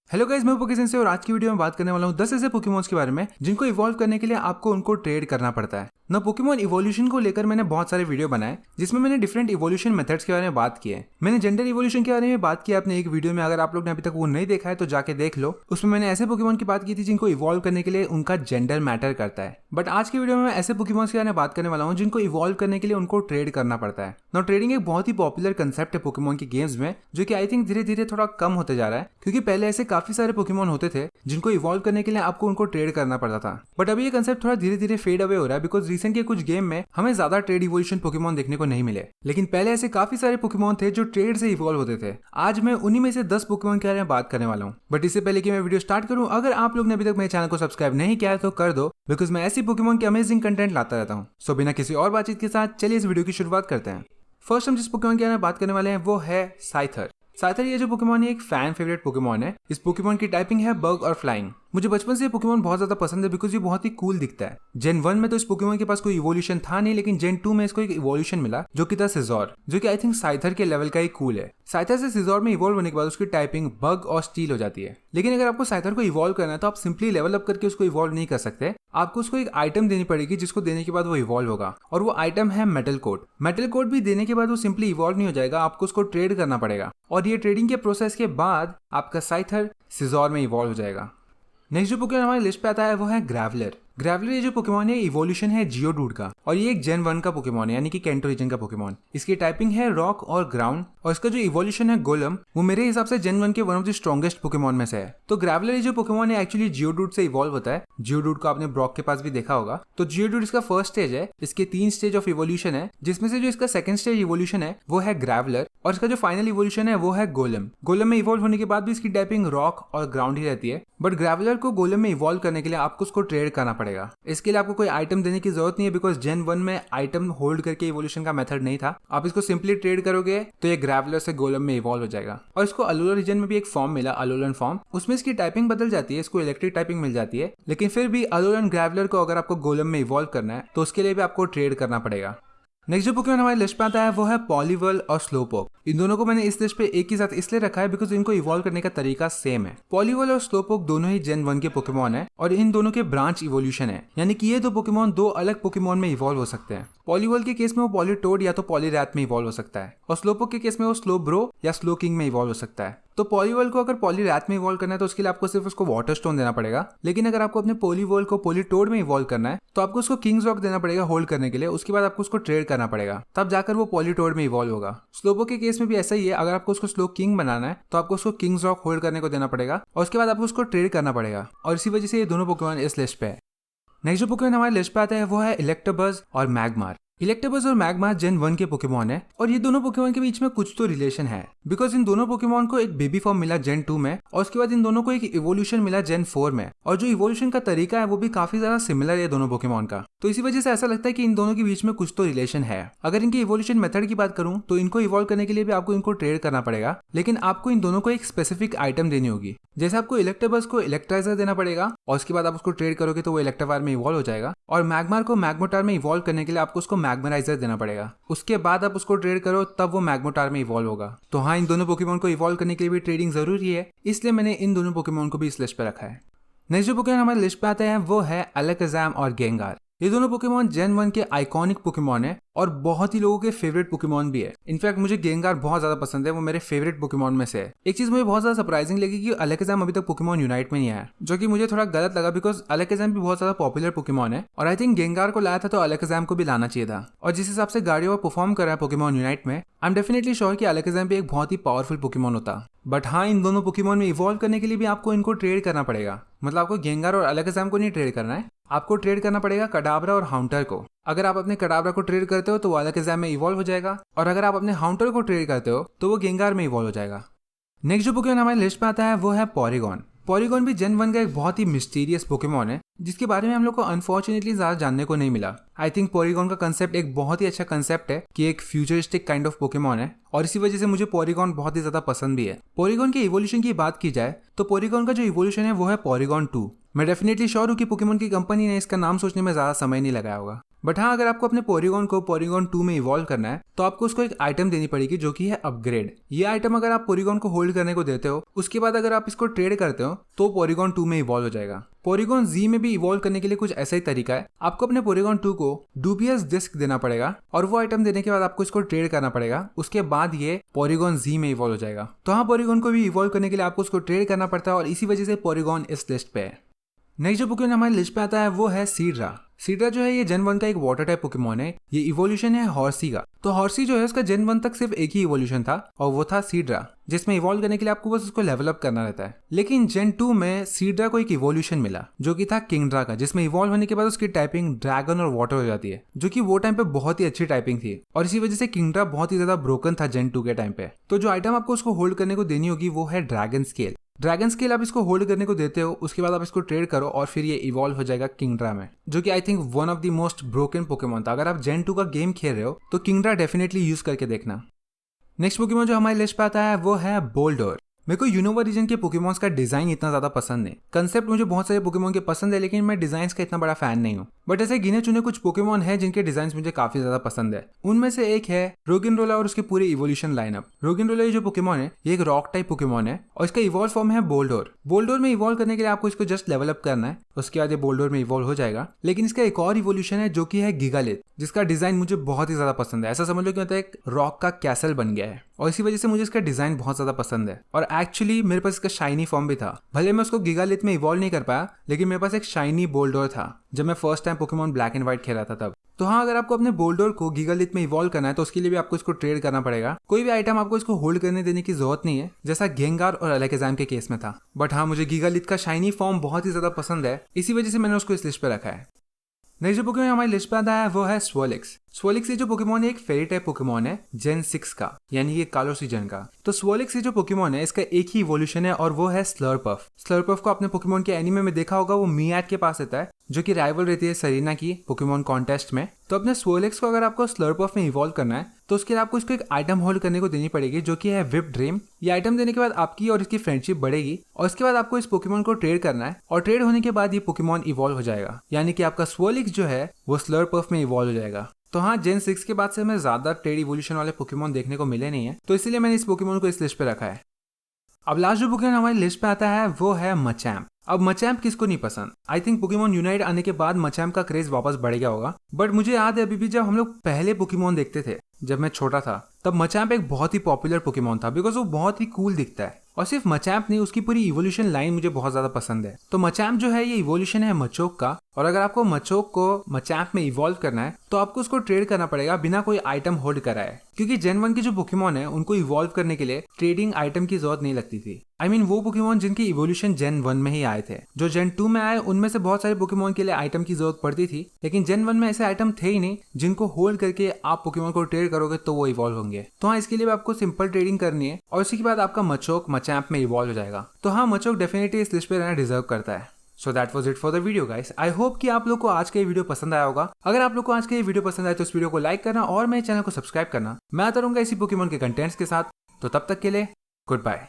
Hello guys, मैं पोकेसेन से और आज की वीडियो में बात करने वाला हूँ 10 ऐसे पोकेमॉन्स के बारे में जिनको इवॉल्व करने के लिए आपको उनको ट्रेड करना पड़ता है ना। पोकेमॉन इवोल्यूशन को लेकर मैंने बहुत सारे वीडियो बनाए जिसमें मैंने डिफरेंट इवोल्यूशन मेथड्स के बारे में बात की है। मैंने जेंडर इवोल्यूशन के बारे में बात किया अपने एक वीडियो में, अगर आप लोग ने अभी तक वो नहीं देखा है तो जाके देख लो। उसमें मैंने ऐसे पोकेमॉन की बात की थी जिनको इवॉल्व करने के लिए उनका जेंडर मैटर करता है। बट आज की वीडियो में मैं ऐसे पोकेमॉन्स के बारे में बात करने वाला हूँ जिनको इवॉल्व करने के लिए उनको ट्रेड करना पड़ता है। ना ट्रेडिंग एक बहुत ही पॉपुलर कंसेप्ट है पोकेमॉन की गेम्स में, जो कि आई थिंक धीरे धीरे थोड़ा कम होते जा रहा है, क्योंकि पहले ऐसे काफी सारे पोकेमॉन होते थे जिनको इवॉल्व करने के लिए आपको उनको ट्रेड करना पड़ता था। बट अभी ये कंसेप्ट थोड़ा धीरे धीरे फेड अवे हो रहा है, बिकॉज रिसेंट के कुछ गेम में हमें ज्यादा ट्रेड इवोल्यूशन पोकेमॉन देखने को नहीं मिले। लेकिन पहले ऐसे काफी सारे पोकेमॉन थे जो ट्रेड से इवॉल्व होते थे। आज मैं उन्हीं में से 10 पोकेमॉन के बारे में बात करने वाला हूँ। बट इससे पहले कि मैं वीडियो स्टार्ट करूँ, अगर आप लोग ने अभी तक मेरे चैनल को सब्सक्राइब नहीं किया है तो कर दो, बिकॉज मैं ऐसी पोकेमॉन के अमेजिंग कंटेंट लाता रहता हूँ। सो बिना किसी और बातचीत के साथ चलिए इस वीडियो की शुरुआत करते हैं। फर्स्ट हम जिस पोकेमॉन के बारे में बात करने वाले हैं वो है साइथर। साइथर ये जो पोकेमॉन है एक फैन फेवरेट पोकेमॉन है। इस पोकेमॉन की टाइपिंग है बग और फ्लाइंग। मुझे बचपन से ये पोकेमॉन बहुत ज्यादा पसंद है बिकॉज ये बहुत ही कूल दिखता है। जेन 1 में तो इस पोकेमॉन के पास कोई इवोल्यूशन था नहीं, लेकिन जेन 2 में इसको एक इवोल्यूशन मिला जो कि था सिजोर, जो कि आई थिंक साइथर के लेवल का ही कूल है। साइथर से सिजोर में इवॉल्व होने के बाद उसकी टाइपिंग बग और स्टील हो जाती है। लेकिन अगर आपको साइथर को इवॉल्व करना है तो आप सिंपली लेवल अप करके उसको इवॉल्व नहीं कर सकते। आपको उसको एक आइटम देनी पड़ेगी जिसको देने के बाद वो इवॉल्व होगा, और वो आइटम है मेटल कोट। मेटल कोट भी देने के बाद वो सिंपली इवॉल्व नहीं हो जाएगा, आपको उसको ट्रेड करना पड़ेगा, और ये ट्रेडिंग के प्रोसेस के बाद आपका साइथर सिजोर में इवॉल्व हो जाएगा। नेक्स्ट जो पोकेमॉन हमारी लिस्ट पे आता है वो है ग्रेवलर। ग्रेवलर ये जो पोकेमॉन है इवोल्यूशन है जियोडूड का, और ये एक जेन 1 का पोकेमॉन है, यानी कि कैंटो रीजन का पोकेमॉन। इसकी टाइपिंग है रॉक और ग्राउंड, और इसका जो इवोल्यूशन है गोलम, वो मेरे हिसाब से जेन 1 के one of the strongest Pokemon में से है। तो ग्रेवलर ये जो पोकेमॉन है एक्चुअली जियोडूड से इवॉल्व होता है। जियोडूड को आपने ब्रॉक के पास भी देखा होगा। तो जियोडूड इसका फर्स्ट स्टेज है। इसके 3 स्टेज ऑफ इवोल्यूशन है, जिसमें से जो इसका सेकंड स्टेज इवोल्यूशन है वो है ग्रेवलर, और इसका जो फाइनल इवोल्यूशन है वो है गोलम। गोलम में इवॉल्व होने के बाद भी इसकी टाइपिंग रॉक और ग्राउंड ही रहती है। बट ग्रेवलर को गोलम में इवॉल्व करने के लिए आपको उसको ट्रेड करना पड़ेगा। इसके लिए आपको कोई आइटम देने की जरूरत नहीं है, बिकॉज जेन 1 में आइटम होल्ड करके इवोल्यूशन का मेथड नहीं था। आप इसको सिंपली ट्रेड करोगे तो ये ग्रेवलर से गोलम में इवॉल्व हो जाएगा। और इसको अलोला रीजन में भी एक फॉर्म मिला, अलोलन फॉर्म। उसमें इसकी टाइपिंग बदल जाती है, इसको इलेक्ट्रिक टाइपिंग मिल जाती है। लेकिन फिर भी अलोलन ग्रेवलर को अगर आपको गोलम में इवॉल्व करना है तो उसके लिए भी आपको ट्रेड करना पड़ेगा। नेक्स्ट जो पोकेमॉन हमारी लिस्ट पे आता है वो है पॉलीवल और स्लोपोक। इन दोनों को मैंने इस लिस्ट पे एक ही साथ इसलिए रखा है बिकॉज इनको इवॉल्व करने का तरीका सेम है। पॉलीवल और स्लोपोक दोनों ही जेन 1 के पोकेमॉन है, और इन दोनों के ब्रांच इवोल्यूशन है, यानी कि ये दो पोकेमॉन दो अलग पोकेमॉन में इवॉल्व हो सकते हैं। पॉलीवल के केस में वो पॉलीटोड या तो पॉलीरैथ में इवॉल्व हो सकता है, और स्लोपोक के केस में वो स्लोब्रो या स्लोकिंग में इवॉल्व हो सकता है। तो पॉलीवल को अगर पॉलीरैथ में इवॉल्व करना है तो उसके लिए आपको सिर्फ उसको वाटर स्टोन देना पड़ेगा। लेकिन अगर आपको अपने पॉलीवल को पॉलीटोड में इवॉल्व करना है तो आपको उसको किंग्स रॉक देना पड़ेगा होल्ड करने के लिए। उसके बाद आपको उसको ट्रेड करना पड़ेगा, तब जाकर वो पॉलीटोड में इवॉल्व होगा। स्लोपोक के केस में भी ऐसा ही है। अगर आपको उसको स्लो किंग बनाना है तो आपको उसको किंग्स रॉक होल्ड करने को देना पड़ेगा, और उसके बाद आपको उसको ट्रेड करना पड़ेगा, और इसी वजह से ये दोनों पोकेमॉन इस लिस्ट पे है। नेक्स्ट जो पोकेमॉन हमारे लिस्ट पे आता है वो है इलेक्टाबज़ और मैग्मार। इलेक्टाबज़ और मैग्मार जेन 1 के पोकेमॉन है, और ये दोनों पोकेमॉन के बीच में कुछ तो रिलेशन है, बिकॉज इन दोनों पोकेमॉन को एक बेबी फॉर्म मिला जेन 2 में, और उसके बाद इन दोनों को एक इवोल्यूशन मिला जेन 4 में, और जो इवोल्यूशन का तरीका है वो भी काफी ज्यादा सिमिलर है दोनों पोकेमॉन का। तो इसी वजह से ऐसा लगता है कि इन दोनों के बीच में कुछ तो रिलेशन है। अगर इनके इवोल्यूशन मेथड की बात करूं तो इनको इवॉल्व करने के लिए भी आपको इनको ट्रेड करना पड़ेगा, लेकिन आपको इन दोनों को एक स्पेसिफिक आइटम देनी होगी। जैसे आपको इलेक्टाबज़ को इलेक्ट्राइजर देना पड़ेगा, और उसके बाद आप उसको ट्रेड करोगे तो वो इलेक्टावायर में इवॉल्व हो जाएगा, और मैग्मार को मैग्मोटार में इवॉल्व करने के लिए आपको उसको मैग्मराइजर देना पड़ेगा। उसके बाद आप उसको ट्रेड करो तब वो मैग्मोटार में इवॉल्व होगा। तो हाँ, इन दोनों पोकेमॉन को इवॉल्व करने के लिए भी ट्रेडिंग जरूरी है, इसलिए मैंने इन दोनों पोकेमॉन को भी इस लिस्ट पे रखा है। नेक्स्ट जो पोकेमॉन हमारे लिस्ट पे आते हैं वो है अलakazam और गेंगार। ये दोनों पोकेमॉन जेन 1 के आइकॉनिक पोकेमॉन है, और बहुत ही लोगों के फेवरेट पोकेमॉन भी है। इनफैक्ट मुझे गेंगार बहुत ज्यादा पसंद है, वो मेरे फेवरेट पोकेमॉन में से है। एक चीज मुझे बहुत ज्यादा सरप्राइजिंग लगी कि अलakazam अभी तक पोकेमॉन यूनाइट में नहीं आया, जो कि मुझे थोड़ा गलत लगा, बिकॉज अलakazam भी बहुत ज्यादा पॉपुलर पोकेमॉन है, और आई थिंक गेंगार को लाया था तो अलakazam को भी लाना चाहिए था। और जिस हिसाब से गाड़ियों परफॉर्म कर रहा है पोकेमॉन यूनाइट में, आई एम डेफिनेटली श्योर कि अलakazam भी एक बहुत ही पावरफुल पोकेमॉन होता। बट हाँ, इन दोनों पोकेमॉन में इवॉल्व करने के लिए भी आपको इनको ट्रेड करना पड़ेगा। मतलब आपको गेंगार और अलakazam को नहीं ट्रेड करना है, आपको ट्रेड करना पड़ेगा कडाबरा और हाउंटर को। अगर आप अपने कडाबरा को ट्रेड करते हो तो वो अलakazam में इवॉल्व हो जाएगा, और अगर आप अपने हाउंटर को ट्रेड करते हो तो वो गेंगार में इवॉल्व हो जाएगा। नेक्स्ट जो पोकेमॉन हमारे लिस्ट पे आता है वो है पॉलीगॉन। पॉलीगॉन भी जेन 1 का एक बहुत ही मिस्टीरियस पोकेमॉन है, जिसके बारे में हम लोग को अनफॉर्चुनेटली ज्यादा जानने को नहीं मिला। आई थिंक पॉलीगॉन का कंसेप्ट एक बहुत ही अच्छा कंसेप्ट है कि एक फ्यूचरिस्टिक काइंड ऑफ पोकेमॉन है, और इसी वजह से मुझे पॉलीगॉन बहुत ही ज्यादा पसंद भी है। पॉलीगॉन के इवोल्यूशन की बात की जाए तो पॉलीगॉन का जो इवोल्यूशन है वो है पॉलीगॉन 2। मैं डेफिनेटली श्योर हूँ कि पोकेमॉन की कंपनी ने इसका नाम सोचने में ज्यादा समय नहीं लगाया होगा। बट हाँ, अगर आपको अपने पोरीगॉन को पोरीगॉन 2 में इवॉल्व करना है तो आपको उसको एक आइटम देनी पड़ेगी जो कि है अपग्रेड। ये आइटम अगर आप पोरीगॉन को होल्ड करने को देते हो, उसके बाद अगर आप इसको ट्रेड करते हो तो पोरीगॉन 2 में इवॉल्व हो जाएगा। पोरीगॉन Z में भी इवॉल्व करने के लिए कुछ ऐसा ही तरीका है। आपको अपने पोरीगॉन 2 को डुबियस डिस्क देना पड़ेगा और वो आइटम देने के बाद आपको इसको ट्रेड करना पड़ेगा। उसके बाद ये पोरीगॉन Z में इवॉल्व हो जाएगा। तो हाँ, पोरीगॉन को भी इवॉल्व करने के लिए आपको उसको ट्रेड करना पड़ता है और इसी वजह से पोरीगॉन इस लिस्ट पे है। नेक्स्ट जो पोकेमॉन हमारी लिस्ट पे आता है वो है सीड्रा। सीड्रा जो है ये जेन 1 का एक वाटर टाइप पोकेमॉन है। ये इवोल्यूशन है हॉर्सी का। तो हॉर्सी जो है उसका जेन 1 तक सिर्फ एक ही इवोल्यूशन था और वो था सीड्रा, जिसमें इवॉल्व करने के लिए आपको बस उसको लेवल अप करना रहता है। लेकिन जेन 2 में सीड्रा को एक इवोल्यूशन मिला जो कि था किंगड्रा का, जिसमें इवॉल्व होने के बाद उसकी टाइपिंग ड्रैगन और वाटर हो जाती है, जो कि वो टाइम पे बहुत ही अच्छी टाइपिंग थी और इसी वजह से किंगड्रा बहुत ही ज्यादा ब्रोकन था जेन 2 के टाइम पे। तो जो आइटम आपको उसको होल्ड करने को देनी होगी वो है ड्रैगन स्केल। ड्रैगन स्केल आप इसको होल्ड करने को देते हो, उसके बाद आप इसको ट्रेड करो और फिर ये इवॉल्व हो जाएगा किंगड्रा में, जो कि I think one of the most broken Pokemon था। अगर आप जेन 2 का गेम खेल रहे हो तो किंगड्रा डेफिनेटली यूज करके देखना। नेक्स्ट पोकेमॉन जो हमारी लिस्ट पे आता है वो है बोल्डोर। मेरे को यूनोवा रीजन के पोकेमॉन्स का डिजाइन इतना ज्यादा पसंद नहीं। कंसेप्ट मुझे बहुत सारे पोकेमॉन के पसंद है, लेकिन मैं डिजाइन का इतना बड़ा फैन नहीं हूँ। बट ऐसे गिने चुने कुछ पोकेमॉन है जिनके डिजाइन मुझे काफी ज्यादा पसंद है। उनमें से एक है रोगिनरोला और उसके पूरे इवोल्यूशन लाइनअप। रोगिनरोला ये जो पोकेमॉन है ये एक रॉक टाइप पोकेमॉन है और इसका इवॉल्व फॉर्म है बोल्डोर। बोल्डोर में इवॉल्व करने के लिए आपको इसको जस्ट लेवल अप करना है, उसके बाद ये बोल्डोर में इवॉल्व हो जाएगा। लेकिन इसका एक और इवोल्यूशन है जो कि है गिगालिथ, जिसका डिजाइन मुझे बहुत ही ज्यादा पसंद है। ऐसा समझ लो कि मतलब एक रॉक का कैसल बन गया है और इसी वजह से मुझे इसका डिजाइन बहुत ज्यादा पसंद है। और एक्चुअली मेरे पास इसका शाइनी फॉर्म भी था। भले मैं उसको गिगालिथ में इवॉल्व नहीं कर पाया, लेकिन मेरे पास एक शाइनी बोल्डोर था जब मैं first time Pokemon black and white खेला था तब। तो हाँ, अगर आपको अपने बोल्डोर को गिगालिथ में इवॉल्व करना है तो उसके लिए भी आपको इसको ट्रेड करना पड़ेगा। कोई भी आइटम आपको इसको होल्ड करने देने की जरूरत नहीं है, जैसा गेंगार और अलैकाज़ाम के केस में था। बट हाँ, मुझे गिगालिथ का शाइनी फॉर्म बहुत ही ज्यादा पसंद है, इसी वजह से मैंने उसको इस लिस्ट पे रखा है। नेक्स्ट जो पोकेमॉन हमारी लिस्ट पे आता है वो है स्वर्लिक्स। स्वर्लिक्स ये जो पोकेमॉन है एक फेरी टाइप पोकेमॉन है जेन 6 का, यानी ये कालो सीजन का। तो स्वर्लिक्स ये जो पोकेमॉन है इसका एक ही इवोल्यूशन है और वो है स्लर्पफ। स्लर्पफ को आपने पोकेमॉन के एनीमे में देखा होगा, वो मियाट के पास रहता है, जो कि राइवल रहती है सरीना की पोकेमॉन कॉन्टेस्ट में। तो अपने स्वर्लिक्स को अगर आपको स्लर्पफ में इवॉल्व करना है तो उसके लिए आपको इसको एक आइटम होल्ड करने को देनी पड़ेगी जो कि है विप ड्रीम। ये आइटम देने के बाद आपकी और इसकी फ्रेंडशिप बढ़ेगी और इसके बाद आपको इस पोकेमॉन को ट्रेड करना है और ट्रेड होने के बाद ये पोकेमॉन इवॉल्व हो जाएगा, यानी कि आपका स्वर्लिक्स जो है वो स्लर्पफ में इवॉल्व हो जाएगा। तो हाँ, जेन 6 के बाद से हमें ज्यादा ट्रेड इवोल्यूशन वाले पोकेमॉन देखने को मिले नहीं है, तो इसीलिए मैंने इस पोकेमॉन को इस लिस्ट पे रखा है। अब लास्ट जो पोकेमॉन हमारी लिस्ट पे आता है वो है मचैम्प। अब मचैम्प किसको नहीं पसंद। आई थिंक पोकेमॉन यूनाइट आने के बाद मचैम्प का क्रेज वापस बढ़ गया होगा। बट मुझे याद है अभी भी जब हम लोग पहले पोकेमॉन देखते थे, जब मैं छोटा था, तब मचैम्प एक बहुत ही पॉपुलर पोकेमॉन था बिकॉज वो बहुत ही कूल दिखता है। और सिर्फ मचैम्प नहीं, उसकी पूरी इवोल्यूशन लाइन मुझे बहुत ज्यादा पसंद है। तो मचैम्प जो है ये इवोल्यूशन है मचोक का, और अगर आपको मचोक को मचैम्प में इवॉल्व करना है तो आपको उसको ट्रेड करना पड़ेगा बिना कोई आइटम होल्ड कराए, क्योंकि जेन 1 के जो पोकेमॉन है उनको इवॉल्व करने के लिए ट्रेडिंग आइटम की जरूरत नहीं लगती थी। आई मीन वो पोकेमॉन जिनकी इवोल्यूशन जेन 1 में ही आए थे। जो जेन 2 में आए उनमें से बहुत सारे पोकेमॉन के लिए आइटम की जरूरत पड़ती थी, लेकिन जेन 1 में ऐसे आइटम थे ही नहीं जिनको होल्ड करके आप पोकेमॉन को ट्रेड करोगे तो वो इवॉल्व होंगे। तो हाँ, इसके लिए आपको सिंपल ट्रेडिंग करनी है और उसके बाद आपका मचोक मचैम्प में इवॉल्व हो जाएगा। तो हाँ, मचोक डेफिनेटली इस लिस्ट पे रहना डिजर्व करता है। So that was it for the video guys. I hope कि आप लोग को आज का ये वीडियो पसंद आया होगा। अगर आप लोग को आज का ये वीडियो पसंद आए तो इस वीडियो को लाइक करना और मेरे चैनल को सब्सक्राइब करना। मैं आता रहूंगा इसी पोकेमॉन के कंटेंट्स के साथ। तो तब तक के लिए गुड बाय।